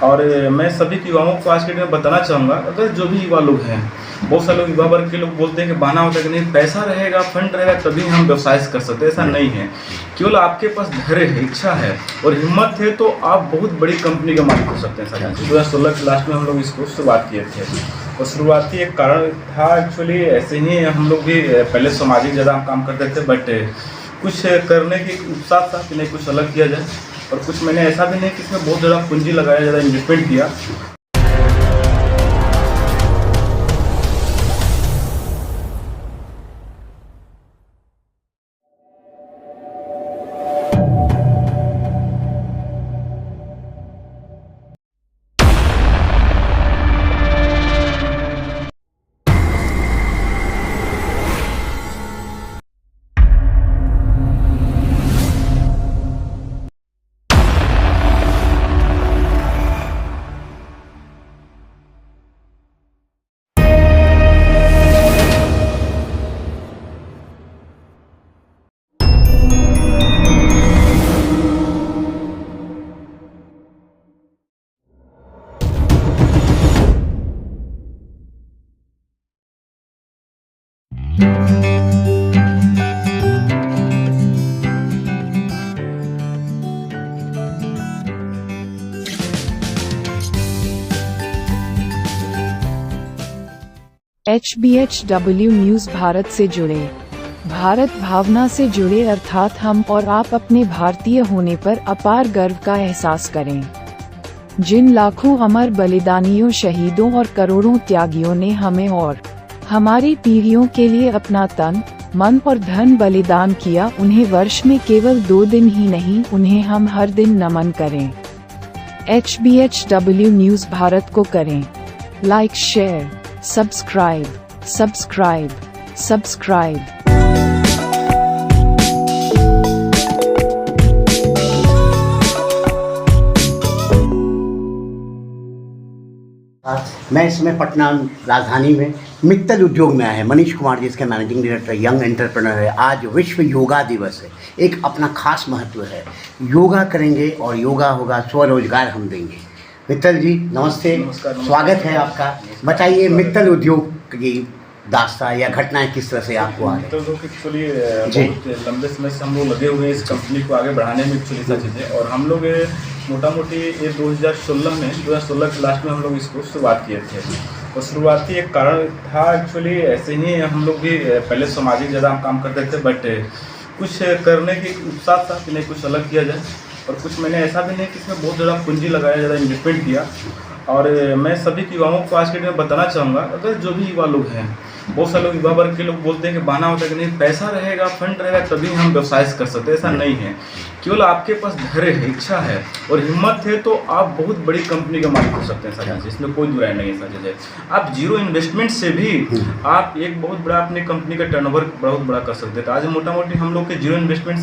और मैं सभी युवाओं को आज के दिन में बताना चाहूँगा, अगर जो भी युवा लोग हैं, बहुत सारे लोग युवा वर्ग के लोग बोलते हैं कि बहाना होता है कि नहीं पैसा रहेगा, फंड रहेगा तभी हम व्यवसाय कर सकते हैं। ऐसा नहीं है। केवल आपके पास धैर्य है, इच्छा है और हिम्मत है तो आप बहुत बड़ी कंपनी का मालिक हो सकते हैं। 2016 के लास्ट में हम लोग इसको शुरुआत किए थे और शुरुआती एक कारण था एक्चुअली ऐसे ही हम लोग भी पहले सामाजिक ज़्यादा हम काम करते थे, बट कुछ करने की उत्साह था कि नहीं कुछ अलग किया जाए। और कुछ मैंने ऐसा भी नहीं कि इसमें बहुत ज़्यादा पूंजी लगाया, ज़्यादा इन्वेस्टमेंट किया। HBHW न्यूज़ भारत से जुड़े, भारत भावना से जुड़े, अर्थात हम और आप अपने भारतीय होने पर अपार गर्व का एहसास करें। जिन लाखों अमर बलिदानियों, शहीदों और करोड़ों त्यागियों ने हमें और हमारी पीढ़ियों के लिए अपना तन, मन और धन बलिदान किया, उन्हें वर्ष में केवल 2 दिन ही नहीं, उन्हें हम हर दिन नमन करें। HBHW न्यूज़ भारत को करें लाइक, शेयर, सब्सक्राइब। मैं इस समय पटना राजधानी में मित्तल उद्योग में आया है। मनीष कुमार जी इसके मैनेजिंग डायरेक्टर, यंग एंटरप्रेन्योर है। आज विश्व योगा दिवस है, एक अपना खास महत्व है। योगा करेंगे और योगा होगा, स्वरोजगार हम देंगे। मित्तल जी नमस्ते, स्वागत है आपका। बताइए मित्तल उद्योग की दास्ता या घटनाएं किस तरह से आपको आ रही? मित्तल उद्योग एक्चुअली बहुत लंबे समय से हम लोग लगे हुए हैं इस कंपनी को आगे बढ़ाने में एक्चुअली सब चीज़ें। और हम लोग मोटा मोटी ये 2016 के लास्ट में हम लोग इसको शुरुआत किए थे। और शुरुआती एक कारण था एक्चुअली ऐसे ही हम लोग भी पहले सामाजिक ज़्यादा हम काम करते थे, बट कुछ करने की उत्साह था कि नहीं कुछ अलग किया जाए। और कुछ मैंने ऐसा भी नहीं कि इसमें बहुत ज़्यादा पूंजी लगाया, ज़्यादा इन्वेस्टमेंट किया। और मैं सभी युवाओं को आज के दिन में बताना चाहूँगा, अगर जो भी युवा लोग हैं, बहुत सारे लोग युवा वर्ग के लोग बोलते हैं कि बहाना होता है कि नहीं पैसा रहेगा, फंड रहेगा तभी हम व्यवसाय कर सकते हैं। ऐसा नहीं है। केवल आपके पास धैर्य है, इच्छा है और हिम्मत है तो आप बहुत बड़ी कंपनी का मालिक हो सकते हैं। साझा इसमें कोई दुराय नहीं है। साझा है आप जीरो इन्वेस्टमेंट से भी आप एक बहुत बड़ा अपनी कंपनी का टर्नओवर बहुत बड़ा कर सकते हैं। तो आज मोटा मोटी हम लोग के जीरो इन्वेस्टमेंट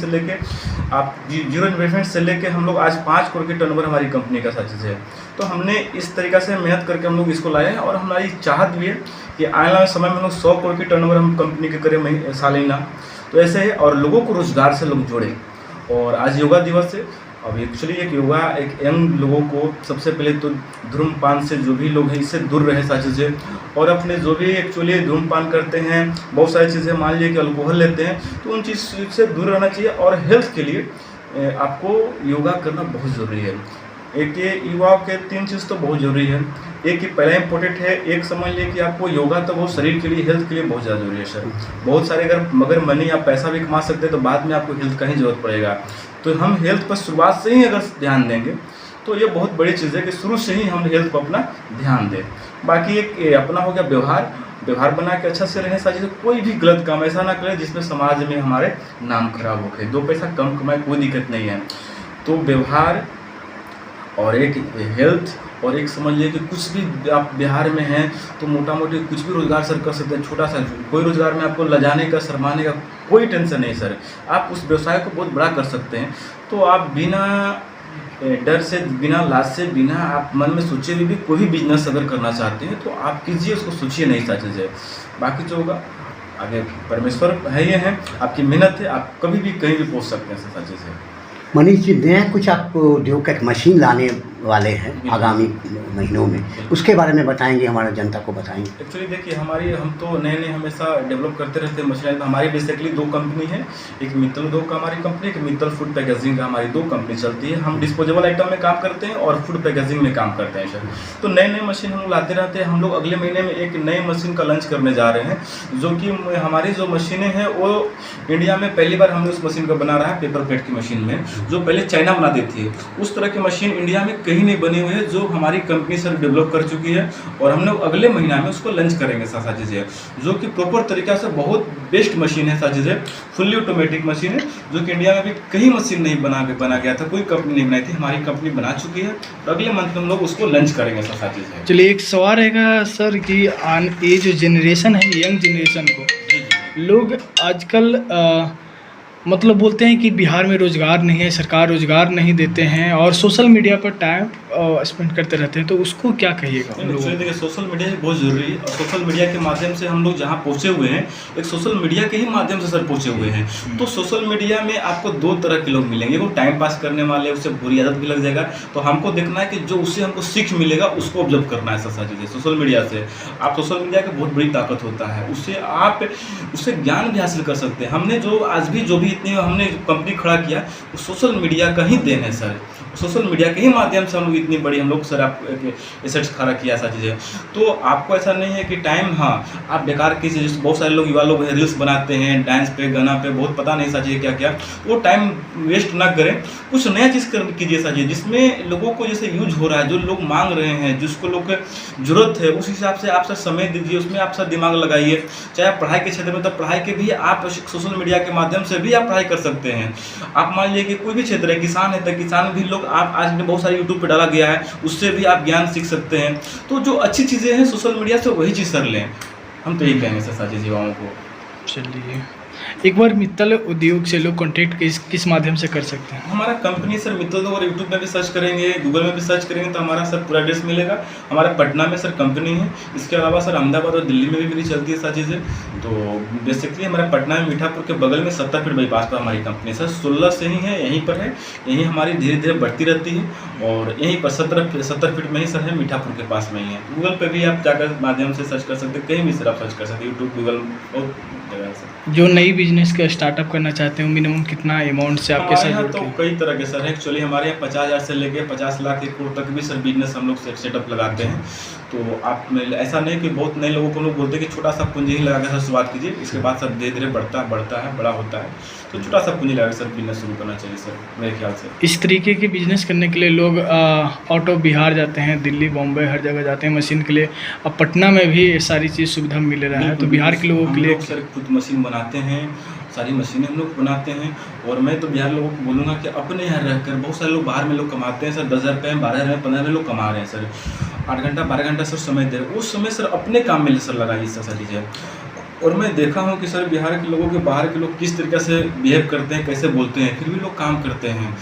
से लेके हम लोग आज 5 करोड़ के टर्नओवर हमारी कंपनी का साझा है। तो हमने इस तरीक़ा से मेहनत करके हम लोग इसको लाए हैं और हमारी चाहत भी है कि आने वाले समय में हम लोग 100 करोड़ की टर्नओवर हम कंपनी के करें सालाना। तो ऐसे है और लोगों को रोजगार से लोग जोड़े। और आज योगा दिवस है। अब एक्चुअली एक योगा एक यंग लोगों को सबसे पहले तो धूम्रपान से जो भी लोग हैं इससे दूर रहे सारी चीज़ें। और अपने जो भी एक्चुअली धूम्रपान करते हैं, बहुत सारी चीज़ें मान लीजिए कि अल्कोहल लेते हैं, तो उन चीज़ से दूर रहना चाहिए। और हेल्थ के लिए आपको योगा करना बहुत ज़रूरी है। एक ये युवाओं के 3 चीज़ तो बहुत ज़रूरी है। एक ही पहला इंपॉर्टेंट है, एक समझ लिए कि आपको योगा तो बहुत शरीर के लिए, हेल्थ के लिए बहुत ज़्यादा जरूरी है सर। बहुत सारे अगर मनी आप पैसा भी कमा सकते हैं तो बाद में आपको हेल्थ का ही जरूरत पड़ेगा। तो हम हेल्थ पर शुरुआत से ही अगर ध्यान देंगे तो ये बहुत बड़ी चीज़ है कि शुरू से ही हम हेल्थ पर अपना ध्यान दें। बाकी एक अपना हो गया व्यवहार बना के अच्छा से रहें साझे। कोई भी गलत काम ऐसा ना करें जिसमें समाज में हमारे नाम खराब हो गए। 2 पैसा कम कमाए कोई दिक्कत नहीं है। तो व्यवहार और एक हेल्थ और एक समझ लीजिए कि कुछ भी आप बिहार में हैं तो मोटा मोटी कुछ भी रोज़गार सर कर सकते हैं। छोटा सा कोई रोज़गार में आपको लजाने का, शर्माने का कोई टेंशन नहीं सर। आप उस व्यवसाय को बहुत बड़ा कर सकते हैं। तो आप बिना डर से, बिना लाज से, बिना आप मन में सोचे हुए भी कोई भी बिजनेस अगर करना चाहते हैं तो आप कीजिए, उसको सोचिए नहीं सा चीज़ है। बाकी जो होगा आगे परमेश्वर है, ये है आपकी मेहनत है, आप कभी भी कहीं भी पहुँच सकते हैं ऐसा चीज़ है। मनीष जी नया कुछ आप उद्योग का एक मशीन लाने वाले हैं आगामी महीनों में, उसके बारे में बताएंगे, हमारे जनता को बताएंगे। एक्चुअली देखिए हम तो नए हमेशा डेवलप करते रहते हैं मशीनरी। हमारी बेसिकली दो कंपनी है, एक मित्तल उद्योग का हमारी कंपनी, एक मित्तल फूड पैकेजिंग का, हमारी दो कंपनी चलती है। हम डिस्पोजेबल आइटम में काम करते हैं और फूड पैकेजिंग में काम करते हैं सर। तो नए मशीन हम लोग लाते रहते हैं। हम लोग अगले महीने में एक नई मशीन का लॉन्च करने जा रहे हैं, जो कि हमारी जो मशीनें हैं वो इंडिया में पहली बार हमने उस मशीन को बना रहा है, पेपर प्लेट की मशीन में, जो पहले चाइना बनाती थी। उस तरह की मशीन इंडिया में कहीं नहीं बनी हुई है, जो हमारी कंपनी सर डेवलप कर चुकी है और हम लोग अगले महीना में उसको लॉन्च करेंगे साथ चीज़ें, जो कि प्रॉपर तरीक़ा से बहुत बेस्ट मशीन है साथ चीज़ें, फुल्ली ऑटोमेटिक मशीन है, जो कि इंडिया में भी कहीं मशीन नहीं बना गया था, कोई कंपनी नहीं बनाई थी, हमारी कंपनी बना चुकी है। तो अगले मंथ में हम लोग उसको लॉन्च करेंगे साथ चीज़ें। चलिए, एक सवाल रहेगा सर कि ये जो जनरेशन है, यंग जनरेशन को लोग आजकल मतलब बोलते हैं कि बिहार में रोज़गार नहीं है, सरकार रोज़गार नहीं देते हैं और सोशल मीडिया पर टाइम स्पेंड करते रहते हैं, तो उसको क्या कहिएगा उन लोगों को? देखिए, सोशल मीडिया बहुत ज़रूरी है और सोशल मीडिया के माध्यम से हम लोग जहाँ पहुँचे हुए हैं, एक सोशल मीडिया के ही माध्यम से सर पहुँचे हुए हैं। तो सोशल मीडिया में आपको दो तरह के लोग मिलेंगे, वो टाइम पास करने वाले, उससे बुरी आदत भी लग जाएगा। तो हमको देखना है कि जो उससे हमको सीख मिलेगा उसको ऑब्जर्व करना है सारी चीज़ें। सोशल मीडिया से आप सोशल मीडिया की बहुत बड़ी ताकत होता है, उससे ज्ञान भी हासिल कर सकते हैं। हमने जो आज भी जो भी इतनी हमने कंपनी खड़ा किया, वो सोशल मीडिया का ही देन है सर। सोशल मीडिया के ही माध्यम से हम लोग इतनी बड़ी हम लोग सर आप एसेट्स खड़ा किया ऐसा चीज़ें। तो आपको ऐसा नहीं है कि टाइम आप बेकार की चीज़, बहुत सारे लोग युवा लोग रील्स बनाते हैं, डांस पे, गाना पे, बहुत पता नहीं सा चीज़ क्या क्या, वो टाइम वेस्ट ना करें, कुछ नया चीज़ कीजिए सा चीज़ जिसमें लोगों को जैसे यूज हो रहा है, जो लोग मांग रहे हैं, जिसको लोग को जरूरत है, उस हिसाब से आप सर समय दीजिए, उसमें आप सर दिमाग लगाइए। चाहे आप पढ़ाई के क्षेत्र में, तो पढ़ाई के भी आप सोशल मीडिया के माध्यम से भी आप पढ़ाई कर सकते हैं। आप मान लीजिए कि कोई भी क्षेत्र है, किसान है, तो किसान भी लोग आप आज में बहुत सारे यूट्यूब पे डाला गया है, उससे भी आप ज्ञान सीख सकते हैं। तो जो अच्छी चीज़ें हैं सोशल मीडिया से, वही चीज़ कर लें। हम तो यही कहेंगे सर सारी युवाओं को। चलिए, एक बार मित्तल उद्योग से लोग कॉन्टेक्ट किस माध्यम से कर सकते हैं? हमारा कंपनी सर मित्तल उद्योग, यूट्यूब में भी सर्च करेंगे, गूगल में भी सर्च करेंगे तो हमारा सर पूरा एड्रेस मिलेगा। हमारा पटना में सर कंपनी है, इसके अलावा सर अहमदाबाद और दिल्ली में भी मेरी चलती है सारी चीज़ें। तो बेसिकली हमारा पटना में मीठापुर के बगल में 70 फीट बाईपास पर हमारी कंपनी सर 16 से ही है, यहीं पर है, यहीं हमारी धीरे धीरे बढ़ती रहती है और यहीं पर 70 फीट में ही सर है, मीठापुर के पास में ही है। गूगल पे भी आप जाकर माध्यम से सर्च कर सकते हैं, कहीं भी सर आप सर्च कर सकते हैं, यूट्यूब, गूगल और जगह से। जो नई बिजनेस का स्टार्टअप करना चाहते हैं, मिनिमम कितना अमाउंट से आपके साथ तो कई तरह के सर है। एक्चुअली हमारे यहाँ 50,000 से लेके 50 लाख 1 करोड़ तक भी सर बिजनेस हम लोग सेटअप लगाते हैं। तो आप ऐसा नहीं कि बहुत नए लोगों को लोग बोलते हैं कि छोटा सा पूंजी ही लगा के सर शुरुआत कीजिए, इसके बाद सर धीरे धीरे बढ़ता है, बड़ा होता है। तो छोटा सा पूंजी लगा के सर बिजनेस शुरू करना चाहिए सर, मेरे ख्याल से। इस तरीके के बिजनेस करने के लिए लोग आउट ऑफ बिहार जाते हैं, दिल्ली, बॉम्बे, हर जगह जाते हैं मशीन के लिए। अब पटना में भी ये सारी चीज़ सुविधा मिल रहा है, तो बिहार के लोगों के लिए सर खुद मशीन बनाते हैं, सारी मशीनें हम लोग बनाते हैं। और मैं तो बिहार लोगों को बोलूँगा कि अपने यहाँ रहकर, बहुत सारे लोग बाहर में लोग कमाते हैं सर, 10,000 रुपये में, 12,000 में, 15,000 में लोग कमा रहे हैं सर। 8 घंटा 12 घंटा सर समय दे रहे हैं, उस समय सर अपने काम में सर लगाइए सर चीज़ें। और मैं देखा हूँ कि सर बिहार के लोगों के, बाहर के लोग किस तरीके से बिहेव करते हैं, कैसे बोलते हैं, फिर भी लोग काम करते हैं।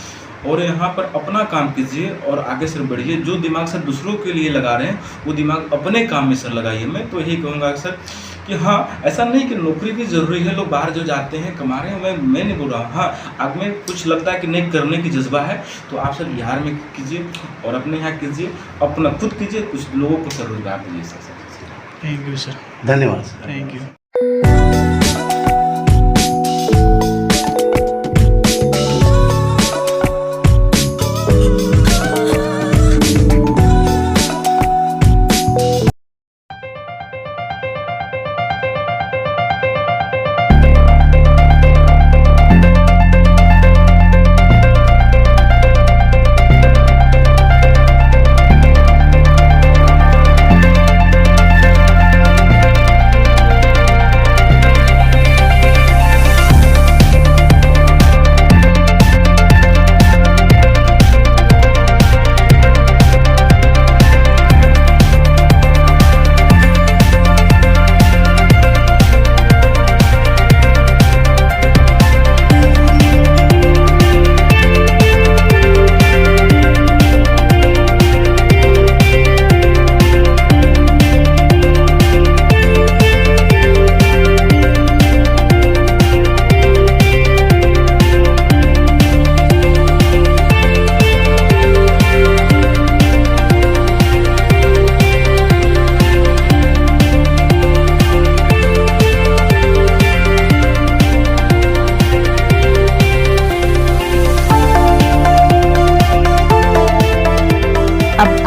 और यहाँ पर अपना काम कीजिए और आगे सर बढ़िए। जो दिमाग सर दूसरों के लिए लगा रहे हैं, वो दिमाग अपने काम में सर लगाइए। मैं तो यही कहूँगा सर कि ऐसा नहीं कि नौकरी भी ज़रूरी है, लोग बाहर जो जाते हैं कमा रहे हैं, मैं नहीं बोल रहा हूँ। आग में कुछ लगता है कि नहीं करने की जज्बा है, तो आप सर बिहार में कीजिए और अपने यहाँ कीजिए, अपना खुद कीजिए, कुछ लोगों को सर रोजगार दीजिए सर। Thank you sir. धन्यवाद सर। Thank you.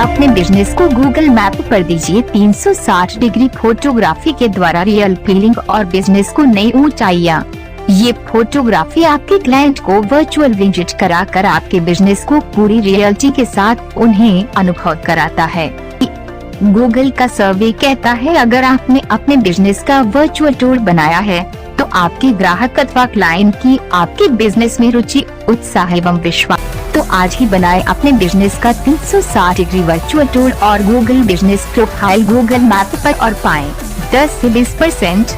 अपने बिजनेस को गूगल मैप पर दीजिए 360 डिग्री फोटोग्राफी के द्वारा रियल फीलिंग और बिजनेस को नई ऊंचाइयां। ये फोटोग्राफी आपके क्लाइंट को वर्चुअल विजिट कराकर आपके बिजनेस को पूरी रियलिटी के साथ उन्हें अनुभव कराता है। गूगल का सर्वे कहता है अगर आपने अपने बिजनेस का वर्चुअल टूर बनाया है तो आपके ग्राहक अथवा क्लाइंट की आपके बिजनेस में रुचि, उत्साह एवं विश्वास। तो आज ही बनाएं अपने बिजनेस का 360 डिग्री वर्चुअल टूर और Google business profile Google map पर और पाएं 10 से 20%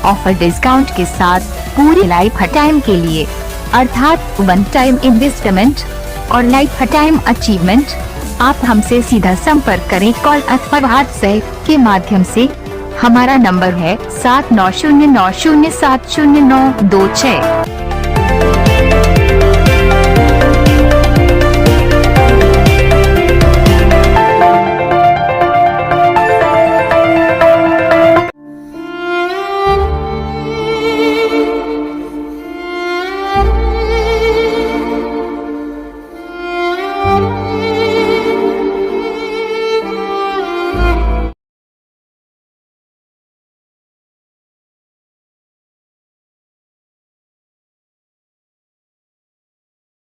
ऑफर डिस्काउंट के साथ पूरे लाइफ टाइम के लिए, अर्थात वन टाइम इन्वेस्टमेंट और लाइफ टाइम अचीवमेंट। आप हमसे सीधा संपर्क करें कॉल अथवा व्हाट्सएप के माध्यम से। हमारा नंबर है 7909070926।